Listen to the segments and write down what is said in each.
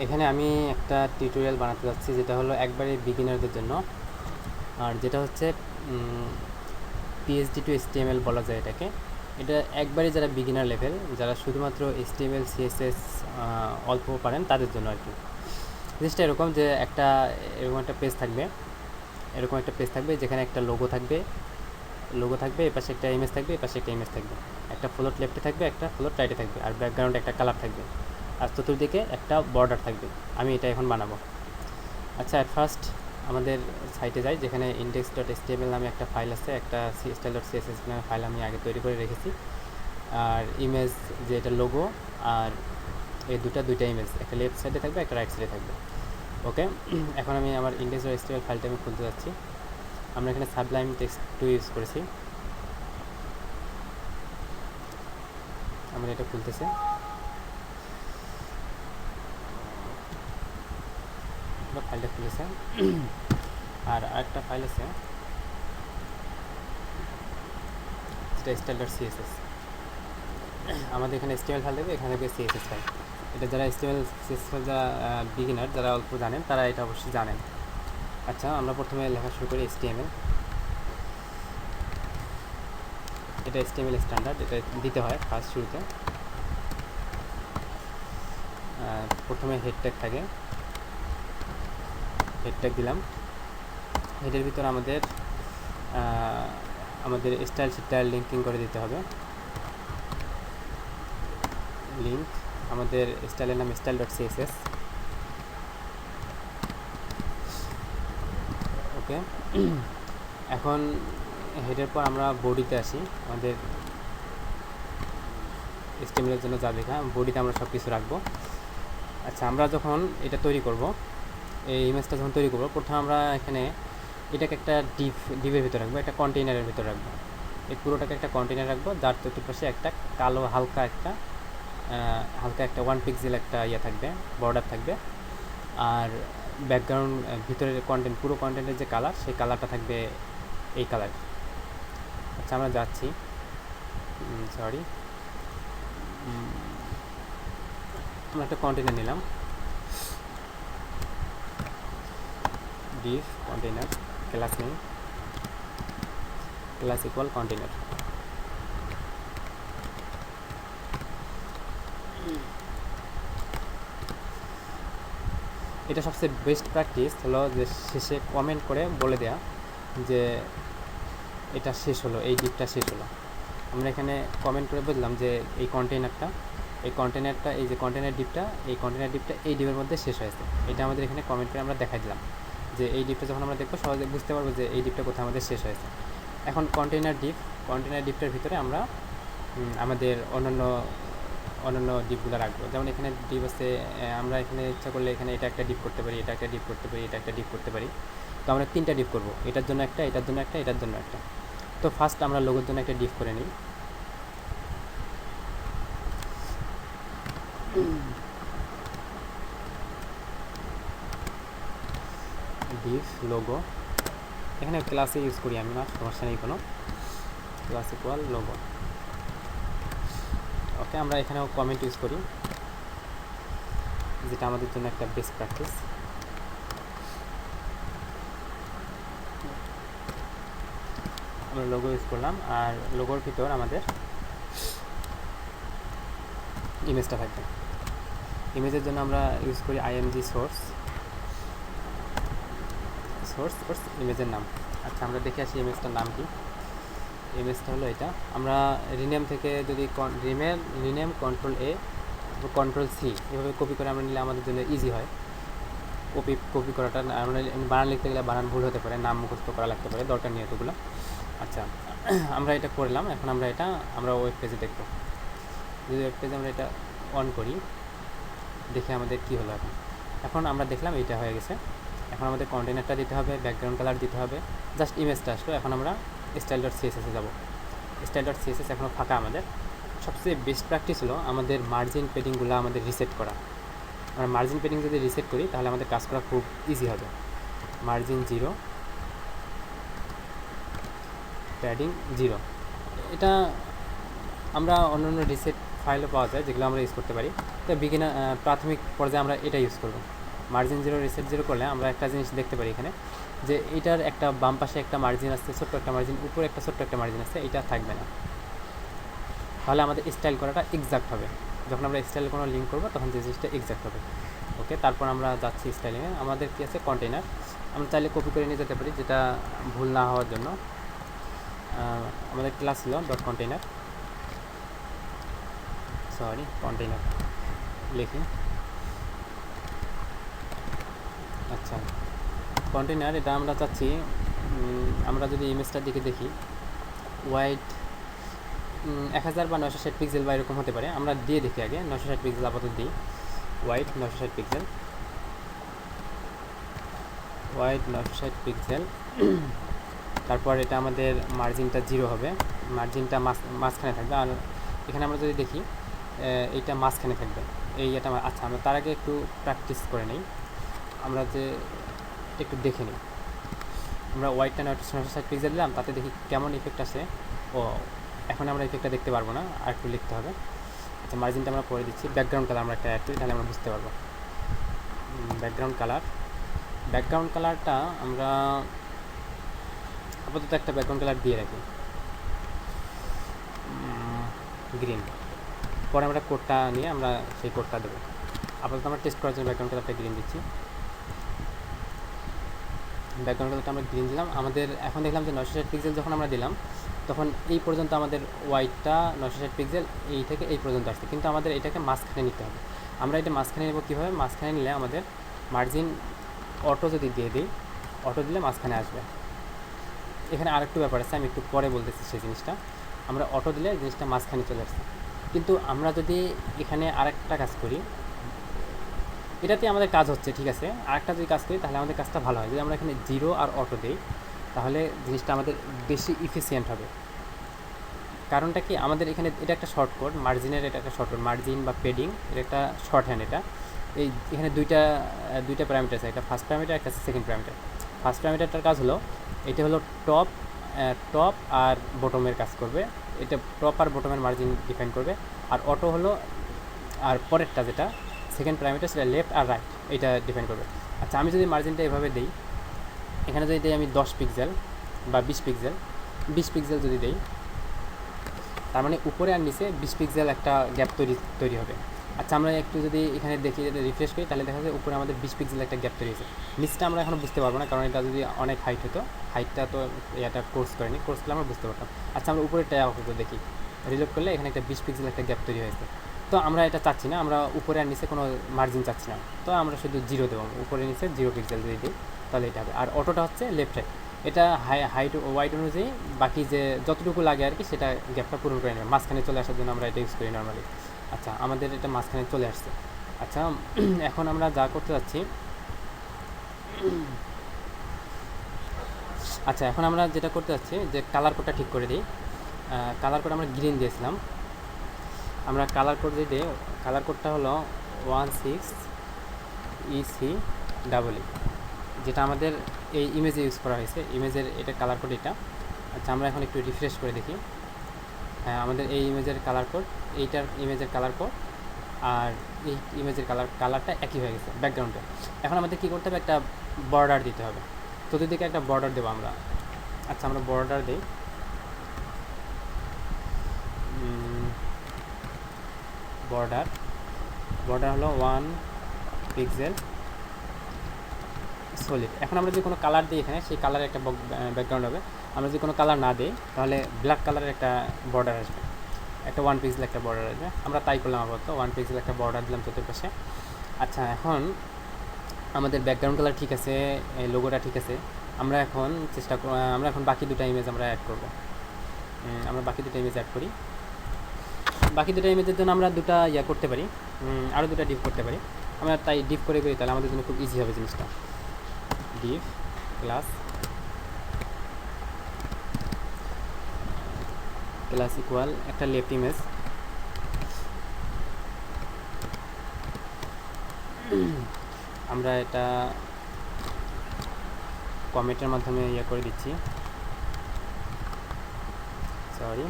এখানে আমি একটা টিউটোরিয়াল বানাতে যাচ্ছি, যেটা হলো একবারে বিগিনারদের জন্য। আর যেটা হচ্ছে পিএইচডি টু এইচটিএমএল বলা যায় এটাকে। এটা একবারে যারা বিগিনার লেভেল, যারা শুধুমাত্র এইচটিএমএল সিএসএস অল্প পারেন, তাদের জন্য আর কি। জিনিসটা এরকম যে এরকম একটা পেজ থাকবে, যেখানে একটা লোগো থাকবে, এপাশে একটা ইমেজ থাকবে, এপাশে একটা ইমেজ থাকবে, একটা ফ্লোট লেফটে থাকবে, একটা ফ্লোট রাইটে থাকবে, আর ব্যাকগ্রাউন্ডে একটা কালার থাকবে, আর চতুর্দিকে একটা বর্ডার থাকবে। আমি এটা এখন বানাবো। আচ্ছা, অ্যাট ফার্স্ট আমাদের সাইটে যাই, যেখানে index.html নামে একটা ফাইল আছে, একটা style.css নামে ফাইল আমি আগে তৈরি করে রেখেছি। আর ইমেজ, যে এটা লোগো, আর এই দুইটা ইমেজ, একটা লেফট সাইডে থাকবে, একটা রাইট সাইডে থাকবে। ওকে, এখন আমি আমার index.html ফাইলটা আমি খুলতে যাচ্ছি। আমরা এখানে সাবলাইম টেক্সট 2 ইউজ করেছি। আমরা এটা খুলতেছে, ফাইলটা খুলেছে। আর আরেকটা ফাইল আছে, সেটা style.css। আমাদের এখানে HTML ফাইল দেবে, এখানে দেবে CSS ফাইল। এটা যারা HTML CSS ফাইল, যারা বিগিনার, যারা অল্প জানেন, তারা এটা অবশ্যই জানেন। আচ্ছা, আমরা প্রথমে লেখা শুরু করি HTML। এটা HTML স্ট্যান্ডার্ড, এটা দিতে হয় ফার্স্ট শুরুতে। প্রথমে হেড ট্যাগ থাকে, হেড ট্যাগ দিলাম। হেডের ভিতর আমাদের স্টাইল শিটটার লিঙ্কিং করে দিতে হবে। লিঙ্ক, আমাদের স্টাইলের নাম style.css। ওকে, এখন হেডের পর আমরা বডিতে আসি। আমাদের HTML-এর জন্য যা লেখা, বডিতে আমরা সব কিছু রাখবো। আচ্ছা, আমরা যখন এটা তৈরি করব, এই ইমেজটা যখন তৈরি করব, প্রথমে আমরা এখানে এটাকে একটা ডিভের ভিতরে রাখবো, একটা কন্টেইনারের ভিতরে রাখবো। এই পুরোটাকে একটা কন্টেইনার রাখবো, যার চতুর্পাশে একটা কালো হালকা একটা 1 পিক্সেল একটা ইয়ে থাকবে, বর্ডার থাকবে। আর ব্যাকগ্রাউন্ড, ভিতরের কন্টেন্ট, পুরো কন্টেন্টের যে কালার, সেই কালারটা থাকবে এই কালার। আচ্ছা, আমরা যাচ্ছি, সরি, আমরা একটা কন্টেইনার নিলাম, Depp container, class name, class equal container. এটা সবচেয়ে বেস্ট প্র্যাকটিস হলো যে শেষে কমেন্ট করে বলে দেয়া যে এটা শেষ হলো, এই ডিপটা শেষ হলো। আমরা এখানে কমেন্ট করে বুঝলাম যে এই কন্টেইনারটা, এই যে কন্টেইনার ডিপটা, এই ডিপের মধ্যে শেষ হয়েছে। এটা আমাদের এখানে কমেন্ট করে আমরা দেখাই দিলাম যে এই ডিপটা যখন আমরা দেখবো, সহজে বুঝতে পারবো যে এই ডিপটা কোথায় আমাদের শেষ হয়েছে। এখন কন্টেইনার ডিপটার ভিতরে আমরা আমাদের অন্যান্য ডিপগুলো রাখবো। যেমন এখানে ডিপ আছে, আমরা এখানে ইচ্ছা করলে এখানে এটা একটা ডিপ করতে পারি, এটা একটা ডিপ করতে পারি, এটা একটা ডিপ করতে পারি। তো আমরা 3টা ডিপ করবো, এটার জন্য একটা, এটার জন্য একটা, এটার জন্য একটা। তো ফার্স্ট আমরা লোগোর জন্য একটা ডিপ করে নিই। ডিপ লোগো, এখানে ক্লাসে ইউজ করি আমি, না সমস্যা নেই কোনো, ক্লাস ইকুয়াল লোগো। ওকে, আমরা এখানেও কমেন্ট ইউজ করি, যেটা আমাদের জন্য একটা বেস্ট প্র্যাকটিস। আমরা লোগো ইউজ করলাম, আর লোগোর ভিতর আমাদের ইমেজটা থাকবে। ইমেজের জন্য আমরা ইউজ করি img সোর্স ইমেজের নাম। আচ্ছা, আমরা দেখে আসি ইমেজটার নাম কি। ইমেজটা হলো এটা। আমরা রিনেম থেকে যদি রিনেম Ctrl+A Ctrl+C এভাবে কপি করে আমরা নিলে আমাদের জন্য ইজি হয়। কপি করাটা, আমরা বানান লিখতে গেলে বানান ভুল হতে পারে, নাম মুখস্থ করা লাগতে পারে, দরকার নেই এতগুলো। আচ্ছা, আমরা এটা করলাম। এখন আমরা ওয়েব পেজে দেখব। যদি ওয়েব পেজে আমরা এটা অন করি, দেখে আমাদের কি হলো। এখন আমরা দেখলাম এটা হয়ে গেছে। এখন আমাদের কন্টেইনারটা দিতে হবে, ব্যাকগ্রাউন্ড কালার দিতে হবে, জাস্ট ইমেজটা আসলো। এখন আমরা style.css-এ যাব। style.css এখনও ফাঁকা। আমাদের সবচেয়ে বেস্ট প্র্যাকটিস হলো আমাদের মার্জিন পেডিংগুলো আমাদের রিসেট করা। আমরা মার্জিন পেডিং যদি রিসেট করি, তাহলে আমাদের কাজ করা খুব ইজি হবে। মার্জিন 0, প্যাডিং 0, এটা আমরা অন্যান্য রিসেট ফাইলও পাওয়া যায়, যেগুলো আমরা ইউজ করতে পারি। তো প্রাথমিক পর্যায়ে আমরা এটা ইউজ করব। মার্জিন জিরো রিসেট জিরো করলে আমরা একটা জিনিস দেখতে পারি এখানে, যে এটার একটা বাম পাশে একটা মার্জিন আছে, ছোট্ট একটা মার্জিন, উপরে একটা ছোট্ট একটা মার্জিন আছে, এটা থাকবে না। তাহলে আমাদের স্টাইল করাটা এক্সাক্ট হবে। যখন আমরা স্টাইলে কোনো লিঙ্ক করবো তখন যে জিনিসটা এক্সাক্ট হবে। ওকে, তারপর আমরা যাচ্ছি স্টাইলিংয়ে। আমাদের কি আছে, কন্টেইনার। আমরা চাইলে কপি করে নিয়ে যেতে পারি, যেটা ভুল না হওয়ার জন্য। আমাদের ক্লাস ছিল ডট কন্টেইনার, সরি কন্টেইনার লিখি। আচ্ছা, কন্টেইনার এটা আমরা চাচ্ছি, আমরা যদি ইমেজটার দিকে দেখি, ওয়াইড 1000 বা 960 পিক্সেল বা এরকম হতে পারে। আমরা দিয়ে দেখি আগে 960 পিক্সেল আপাতত দিই। Wide 960 pixel, wide 960 pixel. তারপর এটা আমাদের মার্জিনটা 0 হবে, মার্জিনটা মাঝখানে থাকবে। আর এখানে আমরা যদি দেখি এইটা মাঝখানে থাকবে, এটা। আচ্ছা, আমরা তার আগে একটু প্র্যাকটিস করে নিই, আমরা যে একটু দেখে নিই। আমরা ওয়াইডটা 960 পিক্সেল দিলাম, তাতে দেখি কেমন ইফেক্ট আসে। ও, এখন আমরা ইফেক্টটা দেখতে পারবো না, আর একটু লিখতে হবে। আচ্ছা, মার্জিনটা আমরা পরে দিচ্ছি। ব্যাকগ্রাউন্ড কালার আমরা একটা অ্যাড করি, তাহলে আমরা বুঝতে পারবো। ব্যাকগ্রাউন্ড কালারটা আমরা আপাতত একটা ব্যাকগ্রাউন্ড কালার দিয়ে রাখি, গ্রিন। পরে আমরা কোডটা নিয়ে আমরা সেই কোডটা দেবো। আপাতত আমরা টেস্ট করার জন্য ব্যাকগ্রাউন্ড কালারটা গ্রিন দিচ্ছি। ব্যাকগ্রাউন্ড কালারটা আমরা গ্রিন দিলাম। আমাদের এখন দেখলাম যে 960 পিক্সেল যখন আমরা দিলাম, তখন এই পর্যন্ত আমাদের ওয়াইডটা 960 পিক্সেল এই থেকে এই পর্যন্ত আসছে, কিন্তু আমাদের এটাকে মাঝখানে নিতে হবে। আমরা এটা মাঝখানে নেব কীভাবে? মাঝখানে নিলে আমাদের মার্জিন অটো যদি দিয়ে দিই, অটো দিলে মাঝখানে আসবে। এখানে আরেকটু ব্যাপার আছে, আমি একটু পরে বলতেছি সেই জিনিসটা। আমরা অটো দিলে জিনিসটা মাঝখানে চলে আসছে, কিন্তু আমরা যদি এখানে আরেকটা কাজ করি, এটাতে আমাদের কাজ হচ্ছে ঠিক আছে, আরেকটা যদি কাজ করি তাহলে আমাদের কাজটা ভালো হয়। যদি আমরা এখানে 0 আর অটো দিই, তাহলে জিনিসটা আমাদের বেশি ইফিসিয়েন্ট হবে। কারণটা কি, আমাদের এখানে এটা একটা শর্টকট, মার্জিনের এটা একটা শর্টকট, মার্জিন বা পেডিং এটা একটা শর্ট হ্যান্ড। এটা এখানে দুইটা প্যারামিটার আছে, একটা ফার্স্ট প্যারামিটার, একটা সেকেন্ড প্যারামিটার। ফার্স্ট প্যারামিটারটার কাজ হলো, এটা হলো টপ আর বটমের কাজ করবে, এটা টপ আর বটমের মার্জিন ডিফাইন করবে। আর অটো হলো, আর পরেরটা যেটা সেকেন্ড প্যারামিটার, সেটা লেফট আর রাইট, এটা ডিফাইন করবে। আচ্ছা, আমি যদি মার্জিনটা এভাবে দিই, এখানে যদি দিই আমি 10 পিক্সেল বা 20 পিক্সেল যদি দিই, তার মানে উপরে আর নিচে 20 পিক্সেল একটা গ্যাপ তৈরি হবে। আচ্ছা, আমরা একটু যদি এখানে দেখি, রিফ্রেশ করি, তাহলে দেখা যায় উপরে আমাদের 20 পিক্সেল একটা গ্যাপ তৈরি হয়েছে। নিচটা আমরা এখন বুঝতে পারবো না, কারণ এটা যদি অনেক হাইট হতো, হাইটটা তো এটা কোর্স করেনি, কোর্স করলে আমরা বুঝতে পারতাম। আচ্ছা, আমরা উপরেরটা আপাতত দেখি, রিলোড করলে এখানে একটা 20 পিক্সেল একটা গ্যাপ তৈরি হয়েছে। তো আমরা এটা চাচ্ছি না, আমরা উপরে আর নিচে কোনো মার্জিন চাচ্ছি না, তো আমরা শুধু 0 দেবো। উপরে নিচে 0 পিক্সেল যদি দিই তাহলে এটা হবে। আর অটোটা হচ্ছে লেফট রাইট, এটা হাইট ওয়াইড অনুযায়ী বাকি যে যতটুকু লাগে আর কি, সেটা গ্যাপটা পূরণ করে নেবে। মাঝখানে চলে আসার জন্য আমরা এটা ইউজ করি নর্মালি। আচ্ছা, আমাদের এটা মাঝখানে চলে আসছে। আচ্ছা, এখন আমরা যা করতে যাচ্ছি, আচ্ছা এখন আমরা যেটা করতে যাচ্ছি, যে কালার কোডটা ঠিক করে দিই। কালার কোড আমরা গ্রিন দিয়েছিলাম, আমরা কালার কোড দিয়ে দিই। কালার কোডটা হলো 16EC, যেটা আমাদের এই ইমেজে ইউজ করা হয়েছে, ইমেজের এটা কালার কোড এটা। আচ্ছা, আমরা এখন একটু রিফ্রেশ করে দেখি। হ্যাঁ, আমাদের এই ইমেজের কালার কোড, এইটার ইমেজের কালার কোড আর এই ইমেজের কালারটা একই হয়ে গেছে ব্যাকগ্রাউন্ডে। এখন আমাদের কী করতে হবে, একটা বর্ডার দিতে হবে, চতুর্দিকে একটা বর্ডার দেবো আমরা। আচ্ছা, আমরা বর্ডার দিই, বর্ডার হলো 1 পিক্সেল সলিড। এখন আমরা যদি কোনো কালার দিই এখানে, সেই কালারের একটা ব্যাকগ্রাউন্ড হবে। আমরা যদি কোনো কালার না দিই, তাহলে ব্ল্যাক কালারের একটা বর্ডার আসবে, একটা 1 পিক্সেল একটা বর্ডার আসবে। আমরা তাই করলাম, আপাতত 1 পিক্সেল একটা বর্ডার দিলাম চতুর্পাশে। আচ্ছা, এখন আমাদের ব্যাকগ্রাউন্ড কালার ঠিক আছে, লোগোটা ঠিক আছে। আমরা এখন আমরা এখন বাকি দুটো ইমেজ আমরা অ্যাড করব। আমরা বাকি দুটো ইমেজ অ্যাড করি। বাকি দুটো ইমেজের জন্য আমরা দুটো করতে পারি, আরও দুটো ডিপ করতে পারি। আমরা তাই ডিপ করে করি, তাহলে আমাদের জন্য খুব ইজি হবে জিনিসটা। ডিপ ক্লাস ইকুয়াল একটা লেফট ইমেজ, আমরা এটা কমেন্টের মাধ্যমে করে দিচ্ছি, সরি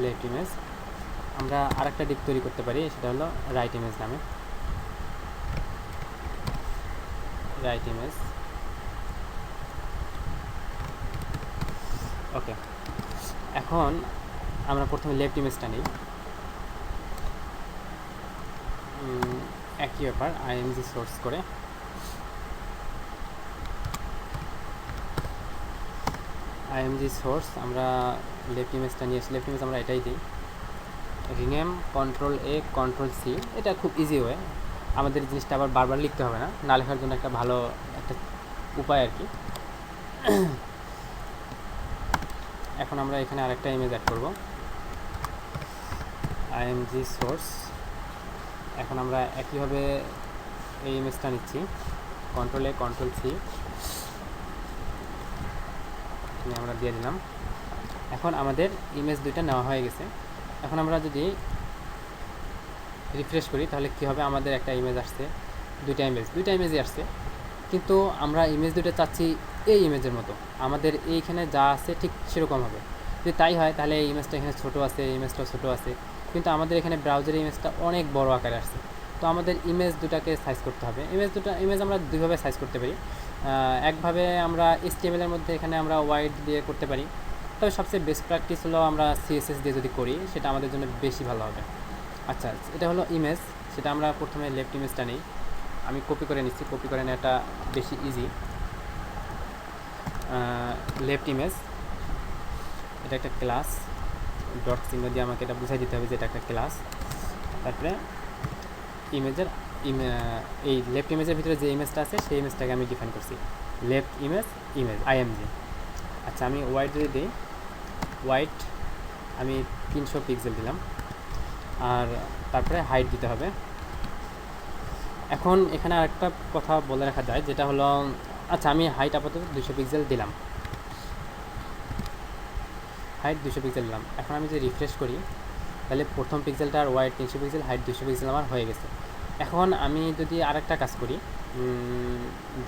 লেফট ইমেজ। আমরা আরেকটা ডিপ তৈরি করতে পারি, সেটা হলো রাইট ইমেজ নামে। রাইট ইমেজ, ওকে। এখন আমরা প্রথমে লেফট ইমেজটা নিই। একই ব্যাপার, আইএমজি সোর্স করে আইএমজি সোর্স আমরা লেফট ইমেজটা নিয়ে আসি। লেফট ইমেজ আমরা এটাই দিই, রিনেম কন্ট্রোল-A কন্ট্রোল-C। এটা খুব ইজি ওয়ে, আমাদের জিনিসটা আবার বারবার লিখতে হবে না, না লেখার জন্য একটা ভালো একটা উপায় আর কি। এখন আমরা এখানে আরেকটা ইমেজ অ্যাড করব, আইএমজি সোর্স। এখন আমরা একইভাবে এই ইমেজটা নিচ্ছি, কন্ট্রোল-A কন্ট্রোল-C আমরা দিয়ে দিলাম। এখন আমাদের ইমেজ দুইটা নেওয়া হয়ে গেছে। এখন আমরা যদি রিফ্রেশ করি তাহলে কী হবে, আমাদের একটা ইমেজ আসছে, দুইটা ইমেজই আসছে, কিন্তু আমরা ইমেজ দুটো চাচ্ছি এই ইমেজের মতো, আমাদের এইখানে যা আছে ঠিক সেরকম হবে। যদি তাই হয় তাহলে এই ইমেজটা এখানে ছোটো আছে, এই ইমেজটাও ছোটো আছে, কিন্তু আমাদের এখানে ব্রাউজারের ইমেজটা অনেক বড় আকারে আসছে। তো আমাদের ইমেজ দুটাকে সাইজ করতে হবে। ইমেজ আমরা দুইভাবে সাইজ করতে পারি। একভাবে আমরা HTML এর মধ্যে এখানে আমরা ওয়াইড দিয়ে করতে পারি, তবে সবচেয়ে বেস্ট প্র্যাকটিস হলো আমরা CSS দিয়ে যদি করি, সেটা আমাদের জন্য বেশি ভালো হবে। আচ্ছা, এটা হলো ইমেজ, সেটা আমরা প্রথমে লেফট ইমেজটা নিই। আমি কপি করে নিচ্ছি, কপি করে নেওয়াটা বেশি ইজি। লেফট ইমেজ, এটা একটা ক্লাস, ডট চিহ্ন দিয়ে আমাকে এটা বুঝাই দিতে হবে যে এটা একটা ক্লাস। তারপরে ইমেজের এই লেফট ইমেজের ভিতরে যে ইমেজটা আছে সেই ইমেজটাকে আমি ডিফাইন করছি, লেফট ইমেজ IMG। আচ্ছা, আমি ওয়াইড যদি দিই, ওয়াইড আমি 300 পিক্সেল দিলাম, আর তারপরে হাইট দিতে হবে। এখন এখানে আরেকটা কথা বলে রাখা যায়, যেটা হলো, আচ্ছা আমি হাইট আপাতত 200 পিক্সেল দিলাম, হাইট 200 পিক্সেল দিলাম। এখন আমি যদি রিফ্রেশ করি তাহলে প্রথম পিক্সেলটার ওয়াইড 300 পিক্সেল, হাইট 200 পিক্সেল আমার হয়ে গেছে। এখন আমি যদি আরেকটা কাজ করি,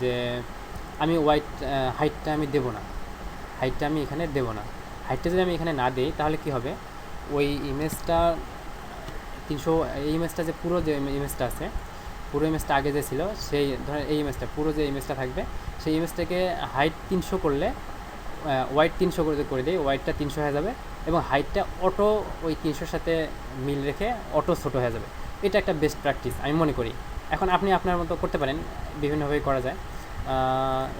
যে আমি হাইটটা আমি দেবো না, হাইটটা আমি এখানে দেবো না। হাইটটা যদি আমি এখানে না দিই তাহলে কি হবে, ওই ইমেজটা 300, এই ইমেজটা যে পুরো যে ইমেজটা আছে, পুরো ইমেজটা আগে যে ছিল, সেই ধরেন এই ইমেজটা পুরো যে ইমেজটা থাকবে, সেই ইমেজটাকে হাইট 300 করলে, ওয়াইড 300 করে দিই, ওয়াইডটা 300 হয়ে যাবে এবং হাইটটা অটো ওই 300-র সাথে মিল রেখে অটো ছোটো হয়ে যাবে। এটা একটা বেস্ট প্র্যাকটিস আমি মনে করি। এখন আপনি আপনার মতো করতে পারেন, বিভিন্নভাবেই করা যায়।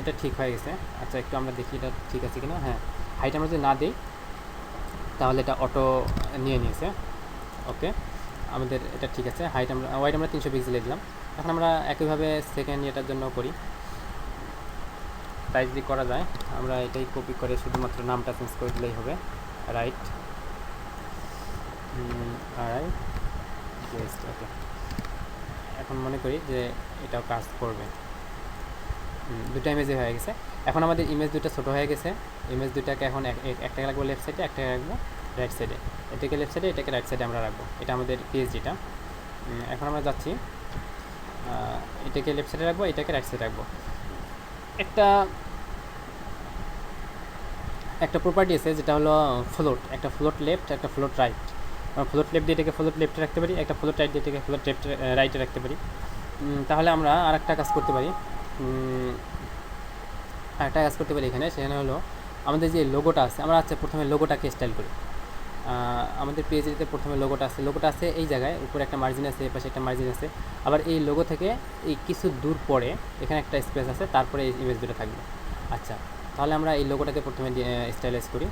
এটা ঠিক হয়ে গেছে। আচ্ছা, একটু আমরা দেখি এটা ঠিক আছে কিনা। হ্যাঁ, হাইট আমরা যদি না দিই তাহলে এটা অটো নিয়ে নিয়েছে। ওকে, আমাদের এটা ঠিক আছে। ওয়াইড আমরা 300 পিক্সেলে দিলাম। এখন আমরা একইভাবে সেকেন্ড এটার জন্য করি, তাই যদি করা যায় আমরা এটাই কপি করে শুধুমাত্র নামটা চেঞ্জ করে দিলেই হবে, রাইট ওকে। এখন মনে করি যে এটাও কাজ করবে। দুটো ইমেজই হয়ে গেছে। এখন আমাদের ইমেজ দুটো ছোটো হয়ে গেছে। ইমেজ দুটাকে এখন একটাকে রাখবো লেফট সাইডে, একটাকে রাখবো রাইট সাইডে। এটাকে লেফট সাইডে, এটাকে রাইট সাইডে আমরা রাখবো। এটা আমাদের PHDটা। এখন আমরা যাচ্ছি, এটাকে লেফট সাইডে রাখবো, এটাকে রাইট সাইডে রাখবো। একটা প্রপার্টি আছে যেটা হলো ফ্লোট, একটা ফ্লোট লেফট, একটা ফ্লোট রাইট। আমরা ফ্লোট লেফট দিয়ে এটাকে ফ্লোট লেফটে রাখতে পারি, একটা ফ্লোট রাইট দিয়ে এটাকে ফ্লোট রাইটে রাখতে পারি। তাহলে আমরা আরেকটা কাজ করতে পারি, এখানে, সেখানে হলো আমাদের যে লোগোটা আছে, আমরা প্রথমে লোগোটাকে স্টাইল করি। আমাদের পেজেতে প্রথমে লোগোটা আছে এই জায়গায়, উপরে একটা মার্জিন আছে, এপাশে একটা মার্জিন আছে। আবার এই লোগো থেকে এই কিছু দূর পরে এখানে একটা স্পেস আছে, তারপরে এই ইমেজ দুটো থাকবে। আচ্ছা, তাহলে আমরা এই লোগোটাকে প্রথমে স্টাইলাইজ করি।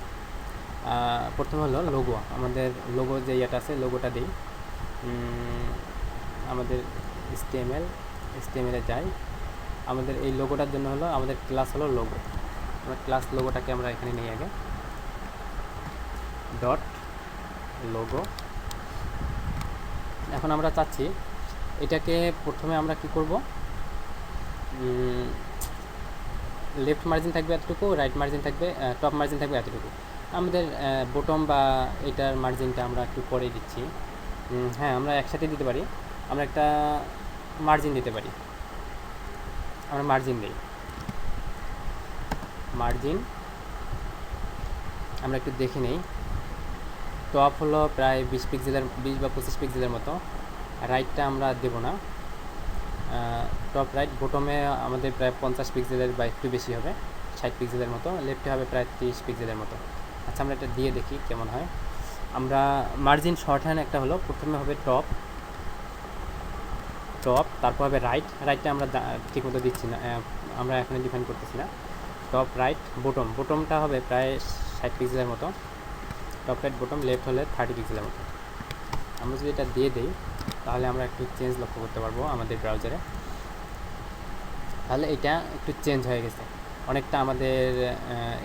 প্রথমে হলো লোগো, আমাদের লোগো যে ইয়েটা আছে লোগোটা দিই। আমাদের HTML-এ যাই। আমাদের এই লোগোটার জন্য হলো আমাদের ক্লাস হলো লোগো। আমরা ক্লাস লোগোটাকে আমরা এখানে নিয়ে আগে ডট লোগো। এখন আমরা চাচ্ছি এটাকে প্রথমে আমরা কি করব, লেফট মার্জিন থাকবে এতটুকু, রাইট মার্জিন থাকবে, টপ মার্জিন থাকবে এতটুকু। আমাদের বটম বা এটার মার্জিনটা আমরা একটু পরে দিচ্ছি। হ্যাঁ, আমরা একসাথে দিতে পারি, আমরা একটা মার্জিন দিতে পারি। আমরা মার্জিন দিই, মার্জিন আমরা একটু দেখে নেই। টপ হলো প্রায় 20 বা 25 পিক্সেলের মতো, রাইটটা আমরা দেবো না, টপ রাইট। বটমে আমাদের প্রায় 50 পিক্সেলের বা একটু বেশি হবে, 60 পিক্সেলের মতো। লেফটে হবে প্রায় 30 পিক্সেলের মতো। আচ্ছা, আমরা এটা দিয়ে দেখি কেমন হয়। আমরা মার্জিন শর্ট হ্যান্ড একটা হলো, প্রথমে হবে টপ, তারপর হবে রাইটটা আমরা ঠিকমতো দিচ্ছি না, আমরা এখানে ডিফাইন করতেছি না। টপ রাইট বটমটা হবে প্রায় 60 পিক্সেলের মতো, টপ রাইট বটম। লেফট হলে 30 পিক্সেলের মতো। আমরা যদি এটা দিয়ে দিই তাহলে আমরা একটু চেঞ্জ লক্ষ্য করতে পারবো আমাদের ব্রাউজারে। তাহলে এটা একটু চেঞ্জ হয়ে গেছে অনেকটা আমাদের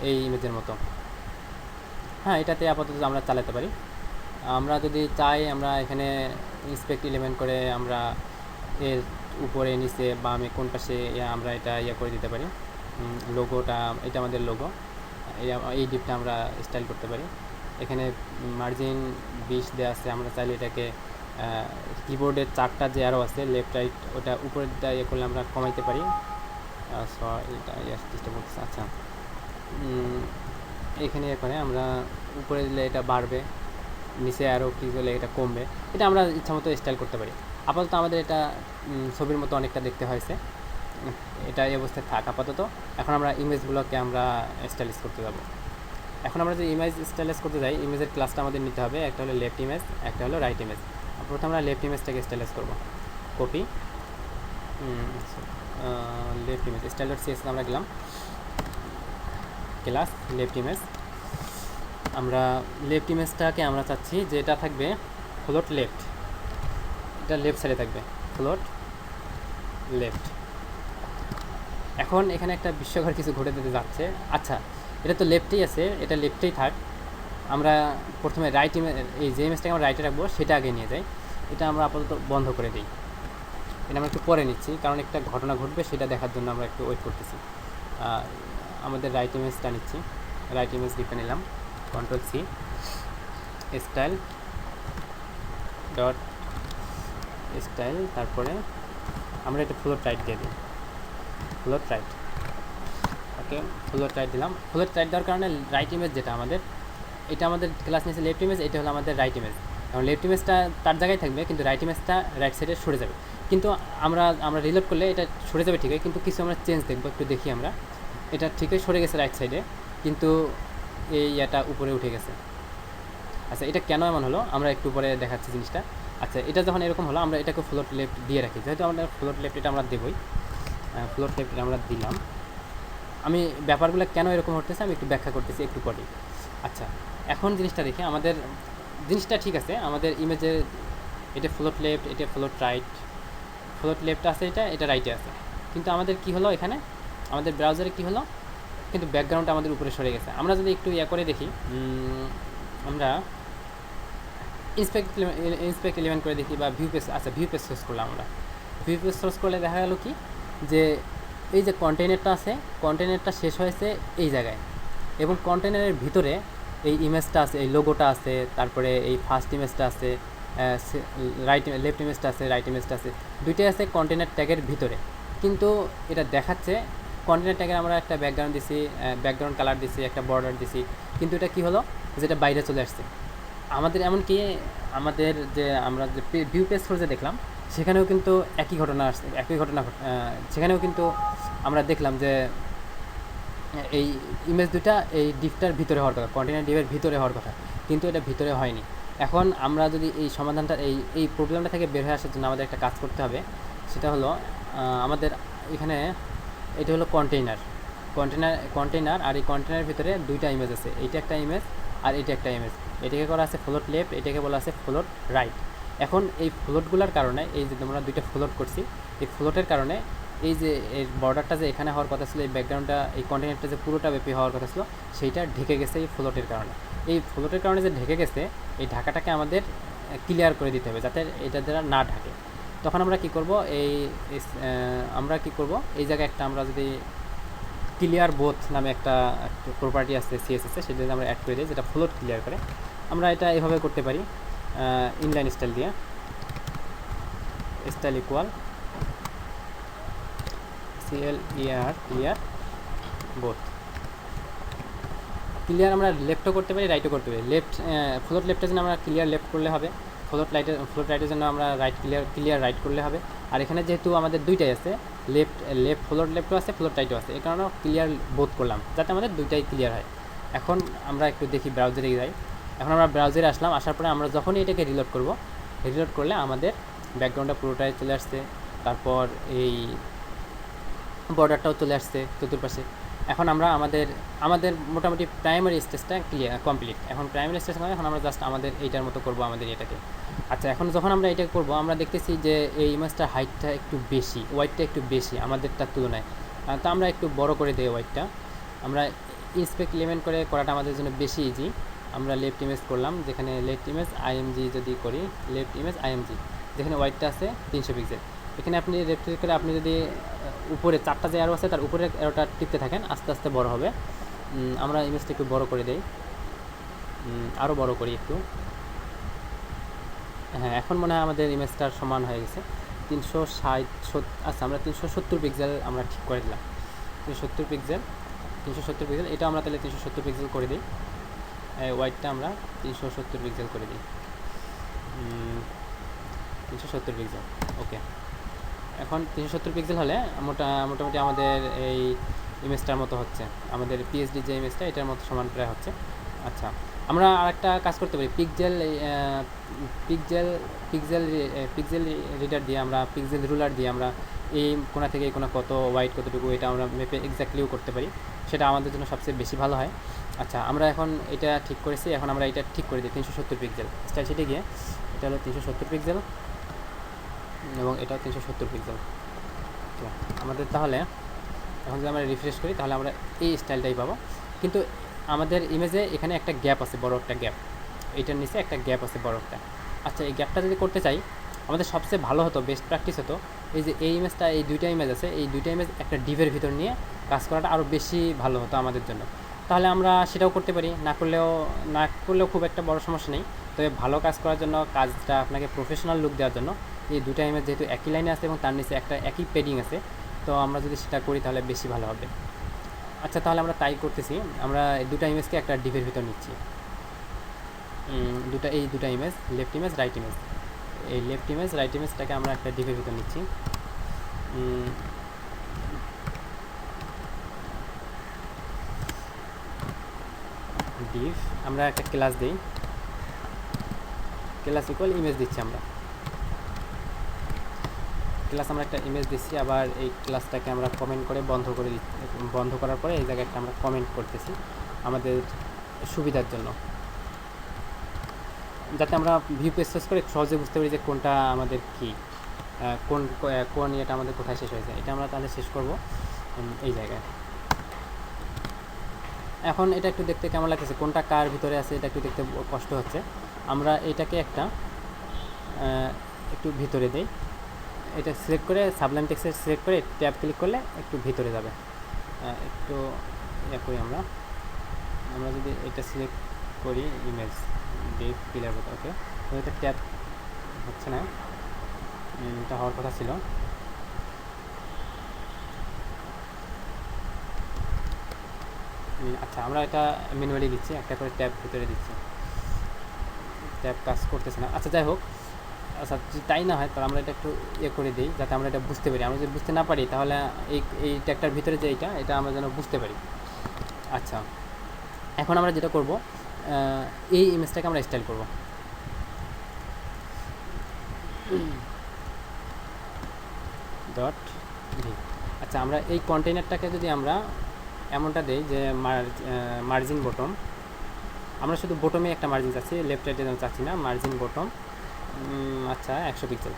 এই ইমেজের মতো। হ্যাঁ, এটাতে আপাতত আমরা চালাতে পারি। আমরা যদি চাই আমরা এখানে ইন্সপেক্ট এলিমেন্ট করে আমরা এর উপরে নিচে বামে কোন পাশে আমরা এটা করে দিতে পারি। লোগোটা, এটা আমাদের লোগো, এই ডিপটা আমরা স্টাইল করতে পারি। এখানে মার্জিন 20 দেওয়া আছে, আমরা চাইলে এটাকে কিবোর্ডের 4টা যে আরও আছে লেফট রাইট, ওটা উপরেরটা করলে আমরা কমাইতে পারি। এটা চেষ্টা করতেছি। আচ্ছা, এখানে করে আমরা উপরে দিলে এটা বাড়বে, নিচে আরও ক্লিক করলে এটা কমবে। এটা আমরা ইচ্ছামতো স্টাইল করতে পারি। আপাতত আমাদের এটা ছবির মতো অনেকটা দেখতে হয়েছে, এটা এই অবস্থায় থাক আপাতত। এখন আমরা ইমেজগুলোকে আমরা স্টাইলিশ করতে যাব। এখন আমরা যদি ইমেজ স্টাইলিশ করতে যাই, ইমেজের ক্লাসটা আমাদের নিতে হবে, একটা হলো লেফট ইমেজ, একটা হলো রাইট ইমেজ। প্রথমে আমরা লেফট ইমেজটাকে স্টাইলিশ করব। কপি, লেফট ইমেজ style.css আমরা গেলাম, ক্লাস লেফট ইমেজ। আমরা লেফট ইমেজটাকে আমরা চাচ্ছি যে এটা থাকবে ফ্লোট লেফট, এটা লেফট সাইডে থাকবে, ফ্লোট লেফট। এখন এখানে একটা বিস্ময়কর কিছু ঘটে যেতে যাচ্ছে। আচ্ছা, এটা তো লেফটেই আছে, এটা লেফটেই থাক। আমরা প্রথমে রাইট ইমেজ, এই যে ইমেজটাকে আমরা রাইটে রাখবো সেটা আগে নিয়ে যাই। এটা আমরা আপাতত বন্ধ করে দিই, এটা আমরা একটু পরে নিচ্ছি, কারণ একটা ঘটনা ঘটবে সেটা দেখার জন্য আমরা একটু ওয়েট করতেছি। আমাদের রাইট ইমেজটা নিচ্ছি, রাইট ইমেজ লিখে নিলাম, Ctrl+C, স্টাইল ডট স্টাইল, তারপরে আমরা এটা ফ্লোট রাইট দিয়ে দিই, ফ্লোট রাইট। ওকে, ফ্লোট রাইট দিলাম। ফ্লোট রাইট দেওয়ার কারণে রাইট ইমেজ যেটা আমাদের, এটা আমাদের ক্লাস নিয়েছে লেফট ইমেজ, এটা হলো আমাদের রাইট ইমেজ। এবং লেফট ইমেজটা তার জায়গায় থাকবে, কিন্তু রাইট ইমেজটা রাইট সাইডে সরে যাবে। কিন্তু আমরা রিলোড করলে এটা সরে যাবে ঠিকই, কিন্তু কিছু আমরা চেঞ্জ দেখবো, একটু দেখি আমরা। এটা ঠিকই সরে গেছে রাইট সাইডে, কিন্তু এই এটা উপরে উঠে গেছে। আচ্ছা, এটা কেন এমন হলো আমরা একটু পরে দেখাচ্ছি জিনিসটা। আচ্ছা, এটা যখন এরকম হলো আমরা এটাকে ফ্লোট লেফট দিয়ে রাখি, যেহেতু আমরা ফ্লোট লেফট এটা আমরা দেবই, ফ্লোট লেফট আমরা দিলাম। আমি ব্যাপারগুলো কেন এরকম হতেছে আমি একটু ব্যাখ্যা করতেছি একটু পরে। আচ্ছা, এখন জিনিসটা দেখি, আমাদের জিনিসটা ঠিক আছে, আমাদের ইমেজে এটা ফ্লোট লেফট, এটা ফ্লোট রাইট, ফ্লোট লেফট আছে, এটা রাইটে আছে। কিন্তু আমাদের কি হলো এখানে, আমাদের ব্রাউজারে কি হলো, কিন্তু ব্যাকগ্রাউন্ডটা আমাদের উপরে সরে গেছে। আমরা যদি একটু করে দেখি, আমরা ইন্সপেক্ট এলিমেন্ট করে দেখি, বা ভিউ পেজ, আচ্ছা ভিউ পেজ সোর্স করলাম। আমরা ভিউ পেজ সোর্স করলে দেখা গেল কি, যে এই যে কন্টেনারটা আছে, কন্টেনারটা শেষ হয়েছে এই জায়গায়, এবং কন্টেনারের ভিতরে এই ইমেজটা আছে, এই লোগোটা আছে, তারপরে এই ফার্স্ট ইমেজটা আছে, লেফট ইমেজটা আছে, রাইট ইমেজটা আছে, দুইটাই আছে কন্টেনার ট্যাগের ভিতরে। কিন্তু এটা দেখাচ্ছে কন্টেনার ট্যাগের আমরা একটা ব্যাকগ্রাউন্ড দিছি, ব্যাকগ্রাউন্ড কালার দিছি, একটা বর্ডার দিছি, কিন্তু এটা কি হলো, যেটা বাইরে চলে আসছে আমাদের। এমনকি আমাদের যে আমরা যে ভিউ পেজ সোর্সে দেখলাম, সেখানেও কিন্তু একই ঘটনা আসছে, সেখানেও কিন্তু আমরা দেখলাম যে এই ইমেজ দুটা এই ডিপটার ভিতরে হওয়ার কথা, কন্টেনার ডিপের ভিতরে হওয়ার কথা, কিন্তু এটা ভিতরে হয়নি। এখন আমরা যদি এই সমাধানটা, এই প্রবলেমটা থেকে বের হয়ে আসার জন্য আমাদের একটা কাজ করতে হবে। সেটা হলো আমাদের এখানে এটা হলো কন্টেনার, আর এই কন্টেনারের ভিতরে দুইটা ইমেজ আছে, এইটা একটা ইমেজ আর এটা একটা ইমেজ। এটাকে করা আছে ফ্লোট লেফট, এটাকে বলা আছে ফ্লোট রাইট। এখন এই ফ্লোটগুলোর কারণে, এই যে আমরা দুইটা ফ্লোট করছি, এই ফ্লোটের কারণে এই যে এর বর্ডারটা যে এখানে হওয়ার কথা ছিল, এই ব্যাকগ্রাউন্ডটা, এই কন্টেনারটা যে পুরোটা ব্যাপী হওয়ার কথা ছিল, সেইটা ঢেকে গেছে এই ফ্লোটের কারণে। এই ফ্লোটের কারণে যে ঢেকে গেছে, এই ঢাকাটাকে আমাদের ক্লিয়ার করে দিতে হবে, যাতে এটা দ্বারা না ঢাকে। তখন আমরা কি করব, এই জায়গায় একটা আমরা যদি ক্লিয়ার বোথ নামে একটা প্রপার্টি আছে সিএসএসে, সেটা যদি আমরা অ্যাড করে দিই, যেটা ফ্লোট ক্লিয়ার করে, আমরা এটা এভাবে করতে পারি, ইনলাইন স্টাইল দিয়ে, style equal clear both. Clear আমরা লেফটও করতে পারি, রাইটও করতে পারি। ফ্লোট লেফটের জন্য আমরা ক্লিয়ার লেফট করলে হবে, ফ্লোট রাইটের জন্য আমরা ক্লিয়ার রাইট করলে হবে। আর এখানে যেহেতু আমাদের দুইটাই আছে, ফ্লোট লেফটও আছে, ফ্লোট রাইটও আছে, এই কারণে ক্লিয়ার বোথ করলাম যাতে আমাদের দুইটাই ক্লিয়ার হয়। এখন আমরা একটু দেখি ব্রাউজারে যাই। এখন আমরা ব্রাউজারে আসলাম, আসার পরে আমরা যখনই এটাকে রিলোড করলে আমাদের ব্যাকগ্রাউন্ডটা পুরোটাই চলে আসছে, তারপর এই বর্ডারটাও চলে আসছে চতুর্পাশে। এখন আমরা আমাদের মোটামুটি প্রাইমারি স্টেজটা কমপ্লিট। এখন প্রাইমারি স্টেজ মানে এখন আমরা জাস্ট আমাদের এইটার মতো করব আমাদের এটাকে। আচ্ছা, এখন যখন আমরা এটা করব আমরা দেখতেছি যে এই ইমেজটার হাইটটা একটু বেশি, ওয়াইডটা একটু বেশি আমাদেরটার তুলনায়। তো আমরা একটু বড় করে দিই ওয়াইডটা। আমরা ইন্সপেক্ট এলিমেন্ট করে করাটা আমাদের জন্য বেশি ইজি। আমরা লেফট ইমেজ করলাম, যেখানে লেফট ইমেজ আইএমজি যদি করি, লেফট ইমেজ আইএমজি, যেখানে ওয়াইডটা আছে 300 পিক্সেল। এখানে আপনি লেফট ক্লিক করে আপনি যদি উপরে 4টা যে অ্যারো আছে তার উপরে অ্যারোটা টিপতে থাকেন, আস্তে আস্তে বড় হবে। আমরা ইমেজটা একটু বড় করে দেই, আরও বড় করি একটু। হ্যাঁ, এখন মনে হয় আমাদের ইমেজটার সমান হয়ে গেছে 360। আচ্ছা, আমরা 370 পিক্সেল আমরা ঠিক করে দিলাম। 370 পিক্সেল এটা আমরা তাহলে 370 পিক্সেল করে দিই। ওয়াইডটা আমরা 370 পিক্সেল করে দিই, 370 পিক্সেল। ওকে, এখন 370 পিক্সেল হলে মোটামুটি আমাদের এই ইমেজটার মতো হচ্ছে, আমাদের পিএইচডি যে ইমেজটা এটার মতো সমান প্রায় হচ্ছে। আচ্ছা, আমরা আরেকটা কাজ করতে পারি, পিক্সেল রিডার দিয়ে আমরা পিক্সেল রুলার দিয়ে আমরা এই কোণা থেকে এই কোণা কত ওয়াইড কতটুকু এটা আমরা মেপে এক্স্যাক্টলিও করতে পারি, সেটা আমাদের জন্য সবচেয়ে বেশি ভালো হয়। আচ্ছা, আমরা এখন এটা ঠিক করেছি, এখন আমরা এটা ঠিক করে দিই 370 পিক্সেল। স্টাইল শিটে গিয়ে এটা হলো 370 পিক্সেল এবং এটাও 370 পিক্সেল। তো আমাদের তাহলে এখন যদি আমরা রিফ্রেশ করি তাহলে আমরা এই স্টাইলটাই পাবো, কিন্তু আমাদের ইমেজে এখানে একটা গ্যাপ আছে, বড় একটা গ্যাপ, এইটার নিচে একটা গ্যাপ আছে বড় একটা। আচ্ছা, এই গ্যাপটা যদি করতে চাই আমাদের সবচেয়ে ভালো হতো, বেস্ট প্র্যাকটিস হতো এই যে এই ইমেজটা, এই দুইটা ইমেজ আছে, এই দুইটা ইমেজ একটা ডিভের ভিতর নিয়ে কাজ করাটা আরও বেশি ভালো হতো আমাদের জন্য। তাহলে আমরা সেটাও করতে পারি, না করলেও খুব একটা বড় সমস্যা নেই। তবে ভালো কাজ করার জন্য, কাজটা আপনাকে প্রফেশনাল লুক দেওয়ার জন্য এই দুটা ইমেজ যেহেতু একই লাইনে আছে এবং তার নিচে একটা একই পেডিং আছে, তো আমরা যদি সেটা করি তাহলে বেশি ভালো হবে। আচ্ছা, তাহলে আমরা তাই করতেছি, আমরা দুটা ইমেজকে একটা ডিভের ভিতর নিচ্ছি। এই দুটা image, left image right image, এই লেফট ইমেজ রাইট ইমেজটাকে আমরা একটা ডিভের ভিতর নিচ্ছি। ডিভ, আমরা একটা ক্লাস দিই, ক্লাস ইকুয়াল ইমেজ দিচ্ছি আমরা একটা ইমেজ দিচ্ছি। আবার এই ক্লাসটাকে আমরা কমেন্ট করে বন্ধ করার পরে এই জায়গায় একটা আমরা কমেন্ট করতেছি আমাদের সুবিধার জন্য, যাতে আমরা ভিউ পেজ শেষ করে সহজে বুঝতে পারি যে কোনটা আমাদের কি, কোন ইয়েটা আমাদের কোথায় শেষ হয়েছে। এটা আমরা তাহলে শেষ করব এই জায়গায়। এখন এটা একটু দেখতে কেমন লাগতেছে, কোনটা কার ভিতরে আছে এটা একটু দেখতে কষ্ট হচ্ছে। আমরা এটাকে একটু ভিতরে দেই, এটা সিলেক্ট করে সাবলাইম টেক্সট সিলেক্ট করে ট্যাব ক্লিক করলে একটু ভিতরে যাবে। একটু করি আমরা যদি এটা সিলেক্ট করি ইমেজ ডিভ পিলার মতো, ওকে, তো এটা ট্যাব হচ্ছে না, এটা হওয়ার কথা ছিল। আচ্ছা, আমরা এটা ম্যানুয়ালি দিচ্ছি, একটা করে ট্যাব ভিতরে দিচ্ছি, ট্যাব কাজ করতেছে না। আচ্ছা, যাই হোক, আচ্ছা যদি তাই না হয় তাহলে আমরা এটা একটু করে দিই যাতে আমরা এটা বুঝতে পারি। আমরা যদি বুঝতে না পারি তাহলে এই ট্যাগটার ভিতরে যে এটা আমরা যেন বুঝতে পারি। আচ্ছা, এখন আমরা যেটা করব, এই ইমেজটাকে আমরা স্টাইল করব। Dot V. আচ্ছা, আমরা এই কন্টেইনারটাকে যদি আমরা এমনটা দেই যে মার্জিন বটম, আমরা শুধু বটমে একটা মার্জিন চাচ্ছি, লেফট রাইটে যেন চাচ্ছি না, মার্জিন বটম। আচ্ছা, 100 পিক্সেল,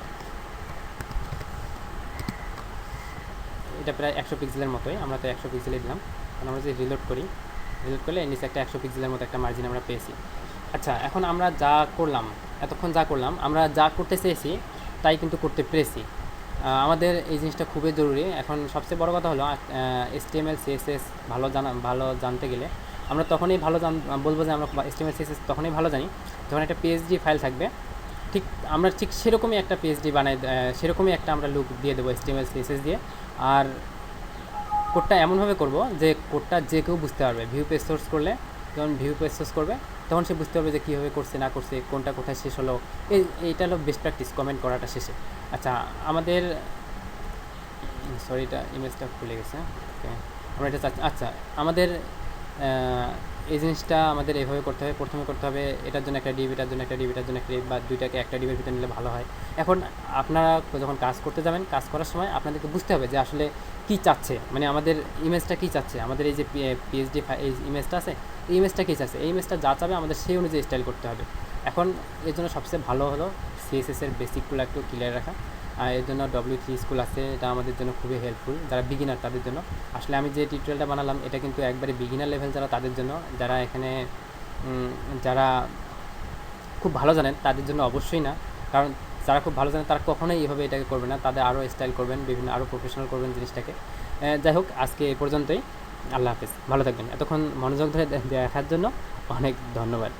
এটা প্রায় 100 পিক্সেলের মতোই, আমরা তো 100 পিক্সেলে দিলাম। আমরা যদি রিলোড করলে নিচে একটা 100 পিক্সেলের মতো একটা মার্জিন আমরা পেয়েছি। আচ্ছা, এখন আমরা এতক্ষণ যা করলাম, আমরা যা করতে চেয়েছি তাই কিন্তু করতে পেরেছি। আমাদের এই জিনিসটা খুবই জরুরি। এখন সবচেয়ে বড় কথা হলো HTML CSS ভালো জানতে গেলে আমরা তখনই বলবো যে আমরা HTML CSS তখনই ভালো জানি যখন একটা PHP ফাইল থাকবে। আমরা ঠিক সেরকমই একটা PHP সেরকমই একটা আমরা লুক দিয়ে দেবো HTML CSS দিয়ে। আর কোডটা এমনভাবে করব যে কোডটা যে কেউ বুঝতে পারবে, ভিউ পেজ সোর্স করলে যখন ভিউ পেজ শেষ করবে তখন সে বুঝতে পারবে যে কীভাবে করছে না করছে, কোনটা কোথায় শেষ হলো। এইটা হলো বেস্ট প্র্যাকটিস, কমেন্ট করাটা শেষে। আচ্ছা আমাদের সরি, এটা ইমেজটা খুলে গেছে। ওকে, আমরা এটা চাচ্ছি। আচ্ছা আমাদের এই জিনিসটা আমাদের এভাবে করতে হবে। প্রথমে করতে হবে এটার জন্য একটা ডিভ, এটার জন্য একটা ডিভ, এটার জন্য একটা ডিভ, বা দুইটাকে একটা ডিভের ভিতরে নিলে ভালো হয়। এখন আপনারা যখন কাজ করতে যাবেন, কাজ করার সময় আপনাদেরকে বুঝতে হবে যে আসলে কী চাচ্ছে, মানে আমাদের ইমেজটা কী চাচ্ছে, আমাদের এই যে পিএইচডি এই ইমেজটা আছে, এই ইমেজটা কী চাচ্ছে, এই ইমেজটা যা চাবে আমাদের সেই অনুযায়ী স্টাইল করতে হবে। এখন এর জন্য সবচেয়ে ভালো হলো সিএসএসের বেসিকগুলো একটু ক্লিয়ার রাখা। আর এর জন্য W3 স্কুল আছে, এটা আমাদের জন্য খুবই হেল্পফুল যারা বিগিনার তাদের জন্য। আসলে আমি যে টিউটোরিয়ালটা বানালাম এটা কিন্তু একবারে বিগিনার লেভেল যারা তাদের জন্য, যারা এখানে যারা খুব ভালো জানেন তাদের জন্য অবশ্যই না। কারণ যারা খুব ভালো জানেন তারা কখনোই এভাবে এটাকে করবে না, তাদের আরও স্টাইল করবেন, বিভিন্ন আরও প্রফেশনাল করবেন জিনিসটাকে। যাই হোক, আজকে এই পর্যন্তই। আল্লাহ হাফেজ, ভালো থাকবেন। এতক্ষণ মনোযোগ ধরে দেখার জন্য অনেক ধন্যবাদ।